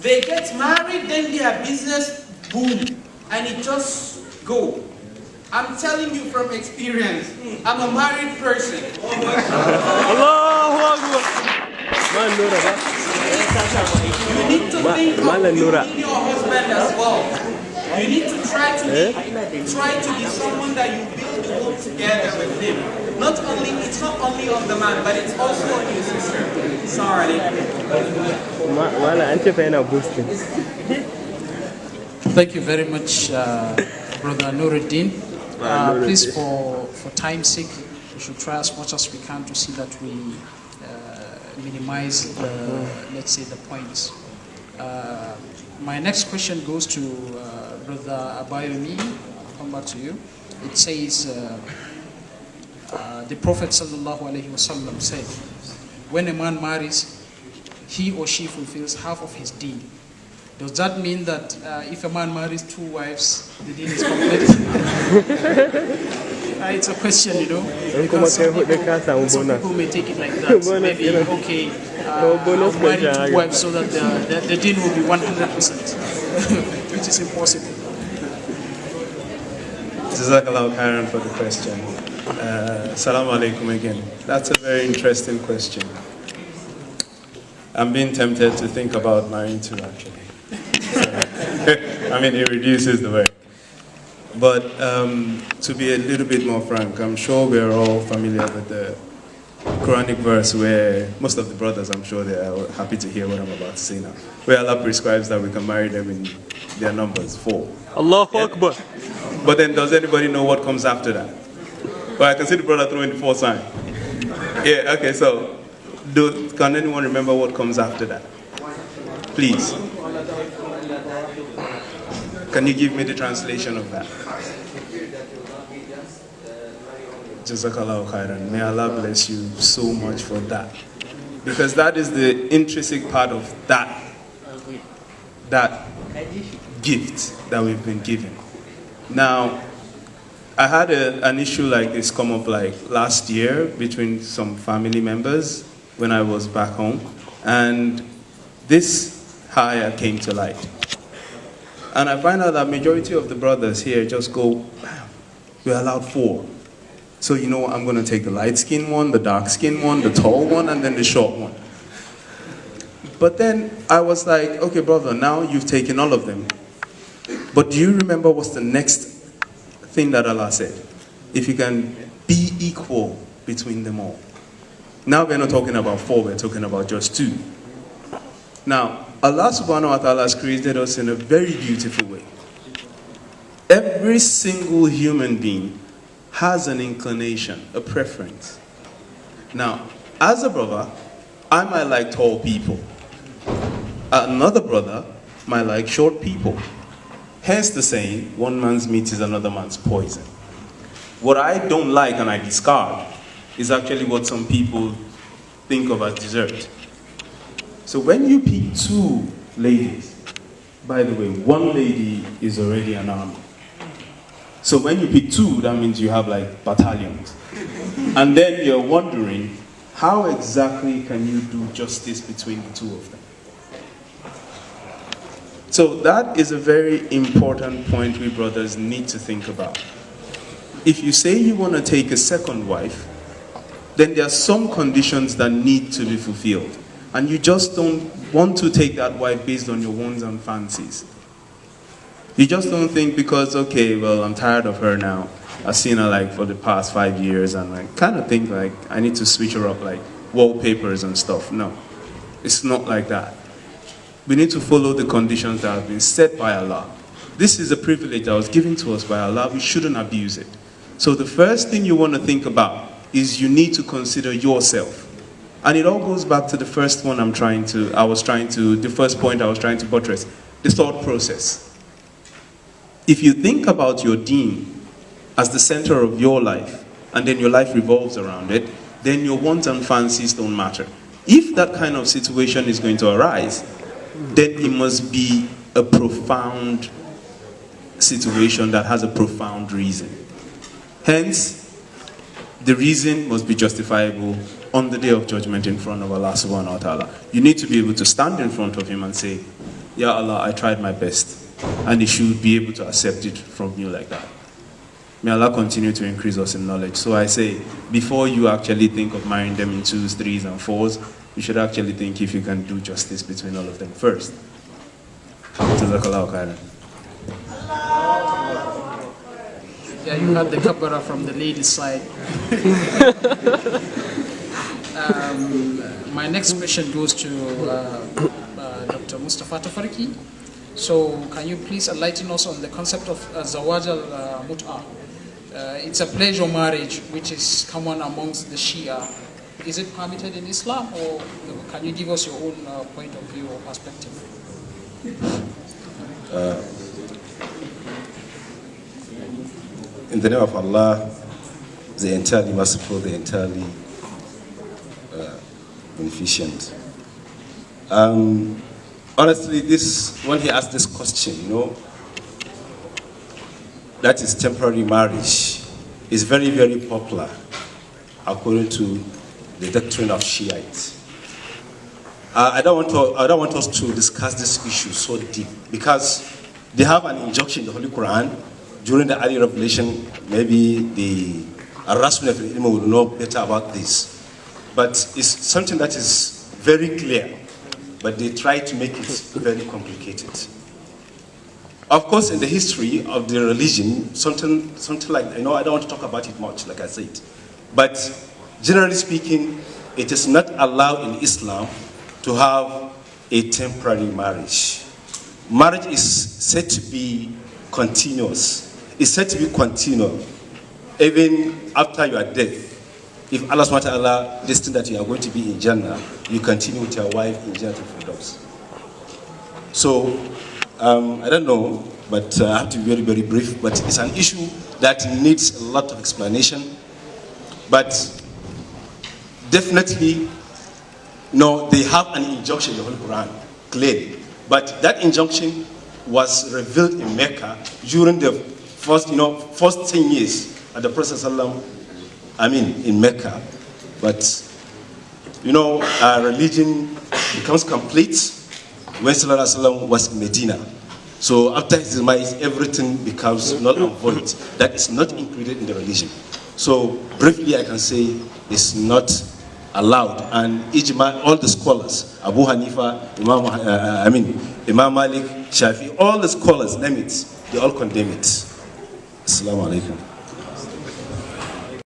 They get married, then their business boom, and it just go. I'm telling you from experience. I'm a married person. You need to think of your husband as well. You need to try to be someone that you build the home together with him. It's not only on the man, but it's also on your sister. Sorry. Thank you very much, Brother Nuruddin. Please, for time's sake, we should try as much as we can to see that we minimize let's say, the points. My next question goes to Brother Abayomi. I'll come back to you. It says, the Prophet ﷺ said, when a man marries, he or she fulfills half of his deen. Does that mean that if a man marries 2 wives, the deen is complete? It's a question, you know, because some people may take it like that. Maybe, okay, I'll marry 2 wives so that the deen will be 100%, which is impossible. Jazakallah khairan for the question. Assalamu alaikum again. That's a very interesting question. I'm being tempted to think about marrying 2 actually. I mean, it reduces the work. But to be a little bit more frank, I'm sure we're all familiar with the Quranic verse where most of the brothers, I'm sure they are happy to hear what I'm about to say now, where Allah prescribes that we can marry them in their numbers, 4. Allahu Akbar. But then does anybody know what comes after that? Well, I can see the brother throwing the 4 sign. Yeah, okay, so can anyone remember what comes after that? Please. Can you give me the translation of that? Jazakallahu khairan. May Allah bless you so much for that. Because that is the intrinsic part of that gift that we've been given. Now, I had an issue like this come up like last year between some family members when I was back home. And this hire came to light. And I find out that majority of the brothers here just go, we're allowed 4. So you know, I'm going to take the light-skinned one, the dark-skinned one, the tall one, and then the short one. But then I was like, okay, brother, now you've taken all of them. But do you remember what's the next thing that Allah said? If you can be equal between them all. Now we're not talking about 4, we're talking about just 2. Now, Allah subhanahu wa ta'ala has created us in a very beautiful way. Every single human being has an inclination, a preference. Now, as a brother, I might like tall people. Another brother might like short people. Hence the saying, one man's meat is another man's poison. What I don't like and I discard is actually what some people think of as dessert. So when you pick 2 ladies, by the way, 1 lady is already an army. So when you pick 2, that means you have like battalions. And then you're wondering, how exactly can you do justice between the 2 of them? So that is a very important point we brothers need to think about. If you say you want to take a second wife, then there are some conditions that need to be fulfilled. And you just don't want to take that wife based on your wants and fancies. You just don't think because, okay, well, I'm tired of her now. I've seen her like for the past 5 years and I kind of think like I need to switch her up like wallpapers and stuff. No, it's not like that. We need to follow the conditions that have been set by Allah. This is a privilege that was given to us by Allah. We shouldn't abuse it. So the first thing you want to think about is you need to consider yourself. And it all goes back to the first one the first point I was trying to buttress, the thought process. If you think about your deen as the center of your life, and then your life revolves around it, then your wants and fancies don't matter. If that kind of situation is going to arise, then it must be a profound situation that has a profound reason. Hence, the reason must be justifiable on the day of judgment in front of Allah subhanahu wa ta'ala. You need to be able to stand in front of him and say, Ya Allah, I tried my best. And He should be able to accept it from you like that. May Allah continue to increase us in knowledge. So I say, before you actually think of marrying them in 2s, 3s, and 4s, you should actually think if you can do justice between all of them first. Jazakallahu khairan. Yeah, you had the kabara from the ladies' side. My next question goes to Dr. Mustafa Tafarki. So, can you please enlighten us on the concept of Zawaj al-Mut'ah? It's a pleasure marriage which is common amongst the Shia. Is it permitted in Islam, or can you give us your own point of view or perspective? In the name of Allah, the entirely merciful, the entirely beneficent. Honestly, when he asked this question, that is temporary marriage, is very, very popular according to the doctrine of Shiites. I don't want us to discuss this issue so deep because they have an injunction in the Holy Quran during the early revelation. Maybe the Rasul of Ilm will know better about this, but it's something that is very clear, but they try to make it very complicated. Of course, in the history of the religion, something like, I don't want to talk about it much, like I said, but generally speaking, it is not allowed in Islam to have a temporary marriage. Marriage is said to be continuous. It's said to be continual, even after your death. If Allah subhanahu wa ta'ala destined that you are going to be in Jannah, you continue with your wife in Jannah Firdaus. So, I don't know, but I have to be very, very brief, but it's an issue that needs a lot of explanation. But definitely, they have an injunction in the Holy Quran, clearly. But that injunction was revealed in Mecca during the first 10 years of the Prophet in Mecca. But, our religion becomes complete when Sallallahu was in Medina. So after his demise, everything becomes null and void. That is not included in the religion. So briefly, I can say it's not allowed. And Ijma, all the scholars, Abu Hanifa, Imam Malik, Shafi, all the scholars, name it, they all condemn it. Assalamu alaikum.